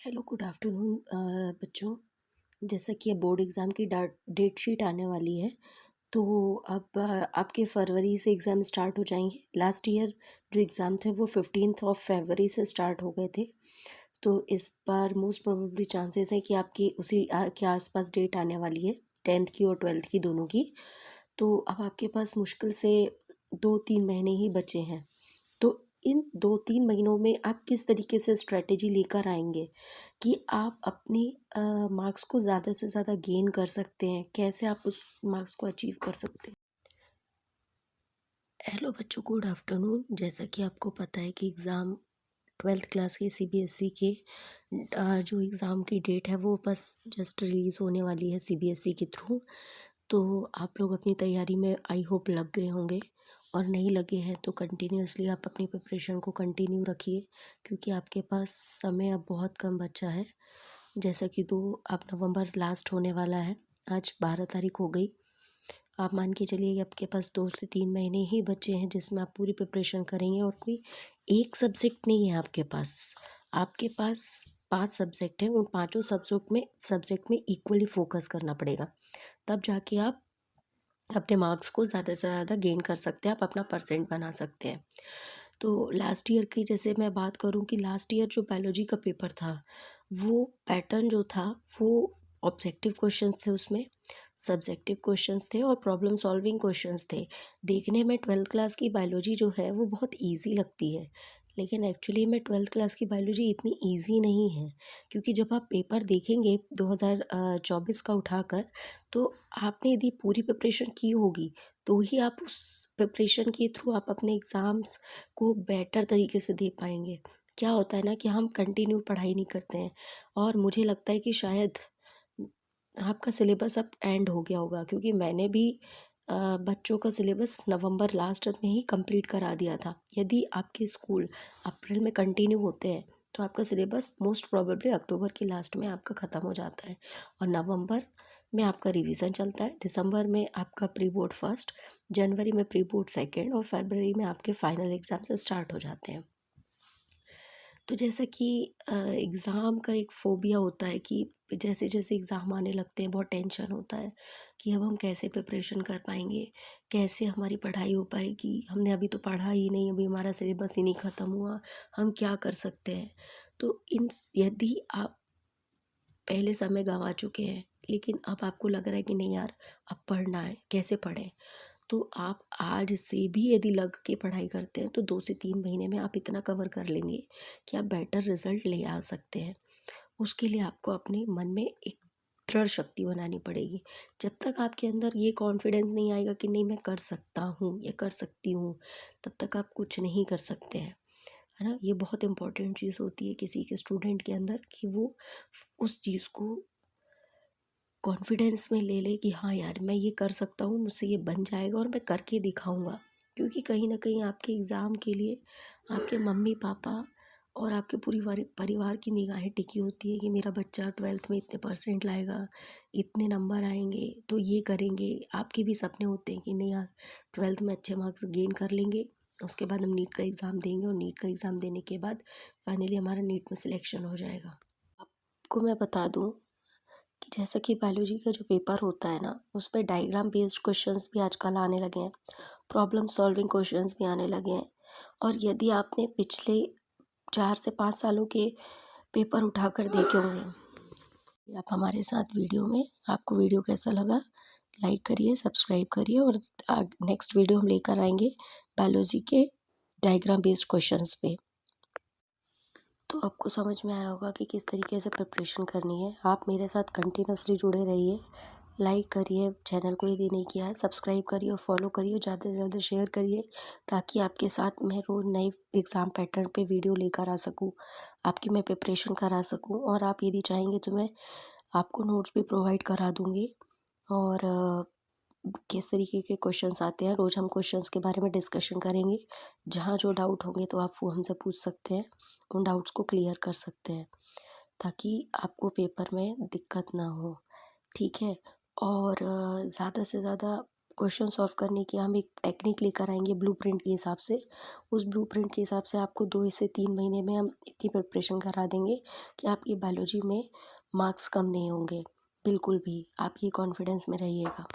Hello good afternoon बच्चों। जैसा कि अब बोर्ड एग्ज़ाम की डेट शीट आने वाली है, तो अब आपके फरवरी से एग्ज़ाम स्टार्ट हो जाएंगे। लास्ट ईयर जो एग्ज़ाम थे वो 15 फरवरी से स्टार्ट हो गए थे। तो इस बार मोस्ट प्रोबेबली चांसेस है कि आपकी उसी के आसपास डेट आने वाली है, 10th की और 12th की दोनों की। तो अब आपके पास मुश्किल से 2-3 महीने ही बचे हैं। तो इन 2-3 महीनों में आप किस तरीके से स्ट्रेटेजी लेकर आएंगे कि आप अपनी मार्क्स को ज़्यादा से ज़्यादा गेन कर सकते हैं? कैसे आप उस मार्क्स को अचीव कर सकते हैं? हेलो बच्चों, गुड आफ्टरनून। जैसा कि आपको पता है कि एग्ज़ाम 12th क्लास के सीबीएसई के जो एग्ज़ाम की डेट है वो बस जस्ट रिलीज़ होने वाली है सीबीएसई के थ्रू। तो आप लोग अपनी तैयारी में आई होप लग गए होंगे, और नहीं लगे हैं तो कंटिन्यूअसली आप अपनी प्रिपरेशन को कंटिन्यू रखिए, क्योंकि आपके पास समय अब बहुत कम बचा है। जैसा कि 2 अब नवंबर लास्ट होने वाला है, आज 12 तारीख हो गई। आप मान के चलिए कि आपके पास 2 से 3 महीने ही बचे हैं जिसमें आप पूरी प्रिपरेशन करेंगे, और कोई एक सब्जेक्ट नहीं है आपके पास। आपके पास 5 सब्जेक्ट हैं, उन पाँचों सब्जेक्ट में इक्वली फ़ोकस करना पड़ेगा। तब जाके आप अपने मार्क्स को ज़्यादा से ज़्यादा गेन कर सकते हैं, आप अपना परसेंट बना सकते हैं। तो लास्ट ईयर की जैसे मैं बात करूं कि लास्ट ईयर जो बायोलॉजी का पेपर था, वो पैटर्न जो था वो ऑब्जेक्टिव क्वेश्चंस थे, उसमें सब्जेक्टिव क्वेश्चंस थे और प्रॉब्लम सॉल्विंग क्वेश्चंस थे। देखने में 12th क्लास की बायोलॉजी जो है वो बहुत इजी लगती है, लेकिन एक्चुअली में 12th क्लास की बायोलॉजी इतनी इजी नहीं है। क्योंकि जब आप पेपर देखेंगे 2024 का उठाकर, तो आपने यदि पूरी प्रिपरेशन की होगी तो ही आप उस प्रिपरेशन के थ्रू आप अपने एग्ज़ाम्स को बेटर तरीके से दे पाएंगे। क्या होता है ना कि हम कंटिन्यू पढ़ाई नहीं करते हैं, और मुझे लगता है कि शायद आपका सिलेबस अब एंड हो गया होगा, क्योंकि मैंने भी बच्चों का सिलेबस नवंबर लास्ट में ही कंप्लीट करा दिया था। यदि आपके स्कूल अप्रैल में कंटिन्यू होते हैं तो आपका सिलेबस मोस्ट प्रोबेबली अक्टूबर के लास्ट में आपका ख़त्म हो जाता है, और नवंबर में आपका रिवीजन चलता है, दिसंबर में आपका प्री बोर्ड फर्स्ट, जनवरी में प्री बोर्ड सेकेंड, और फरवरी में आपके फाइनल एग्ज़ाम्स स्टार्ट हो जाते हैं। तो जैसा कि एग्ज़ाम का एक फ़ोबिया होता है कि जैसे जैसे एग्ज़ाम आने लगते हैं बहुत टेंशन होता है कि अब हम कैसे प्रिपरेशन कर पाएंगे, कैसे हमारी पढ़ाई हो पाएगी, हमने अभी तो पढ़ा ही नहीं, अभी हमारा सिलेबस ही नहीं ख़त्म हुआ, हम क्या कर सकते हैं। तो इन यदि आप पहले समय गंवा चुके हैं, लेकिन अब आपको लग रहा है कि नहीं यार, अब पढ़ना है, कैसे पढ़ें, तो आप आज से भी यदि लग के पढ़ाई करते हैं तो 2 से 3 महीने में आप इतना कवर कर लेंगे कि आप बेटर रिजल्ट ले आ सकते हैं। उसके लिए आपको अपने मन में एक दृढ़ शक्ति बनानी पड़ेगी। जब तक आपके अंदर ये कॉन्फिडेंस नहीं आएगा कि नहीं मैं कर सकता हूँ या कर सकती हूँ, तब तक आप कुछ नहीं कर सकते हैं, है ना। ये बहुत इंपॉर्टेंट चीज़ होती है किसी के स्टूडेंट के अंदर कि वो उस चीज़ को कॉन्फिडेंस में ले ले कि हाँ यार, मैं ये कर सकता हूँ, मुझसे ये बन जाएगा और मैं करके दिखाऊंगा। क्योंकि कहीं ना कहीं आपके एग्ज़ाम के लिए आपके मम्मी पापा और आपके पूरी परिवार की निगाहें टिकी होती है कि मेरा बच्चा 12th में इतने परसेंट लाएगा, इतने नंबर आएंगे तो ये करेंगे। आपके भी सपने होते हैं कि नहीं यार, 12th में अच्छे मार्क्स गेन कर लेंगे, उसके बाद हम नीट का एग्ज़ाम देंगे, और नीट का एग्ज़ाम देने के बाद फाइनली हमारा नीट में सिलेक्शन हो जाएगा। आपको मैं बता दूँ कि जैसा कि बायोलॉजी का जो पेपर होता है ना, उसमें डायग्राम बेस्ड क्वेश्चंस भी आजकल आने लगे हैं, प्रॉब्लम सॉल्विंग क्वेश्चंस भी आने लगे हैं। और यदि आपने पिछले 4 से 5 सालों के पेपर उठाकर देखे होंगे, आप हमारे साथ वीडियो में, आपको वीडियो कैसा लगा लाइक करिए, सब्सक्राइब करिए, और नेक्स्ट वीडियो हम लेकर आएंगे बायोलॉजी के डायग्राम बेस्ड क्वेश्चंस पे। तो आपको समझ में आया होगा कि किस तरीके से प्रिपरेशन करनी है। आप मेरे साथ कंटिन्यूसली जुड़े रहिए, लाइक करिए, चैनल को यदि नहीं किया है सब्सक्राइब करिए और फॉलो करिए, ज़्यादा से ज़्यादा शेयर करिए, ताकि आपके साथ मैं रोज़ नए एग्ज़ाम पैटर्न पे वीडियो लेकर आ सकूं, आपकी मैं प्रिपरेशन करा सकूं। और आप यदि चाहेंगे तो मैं आपको नोट्स भी प्रोवाइड करा दूँगी। और किस तरीके के क्वेश्चंस आते हैं, रोज़ हम क्वेश्चंस के बारे में डिस्कशन करेंगे। जहाँ जो डाउट होंगे तो आप वो हमसे पूछ सकते हैं, उन डाउट्स को क्लियर कर सकते हैं, ताकि आपको पेपर में दिक्कत ना हो, ठीक है। और ज़्यादा से ज़्यादा क्वेश्चन सॉल्व करने की हम एक टेक्निक लेकर आएंगे ब्लूप्रिंट के हिसाब से। उस ब्लूप्रिंट के हिसाब से आपको 2 से 3 महीने में हम इतनी प्रिपरेशन करा देंगे कि आपकी बायोलॉजी में मार्क्स कम नहीं होंगे, बिल्कुल भी। आप ये कॉन्फिडेंस में रहिएगा।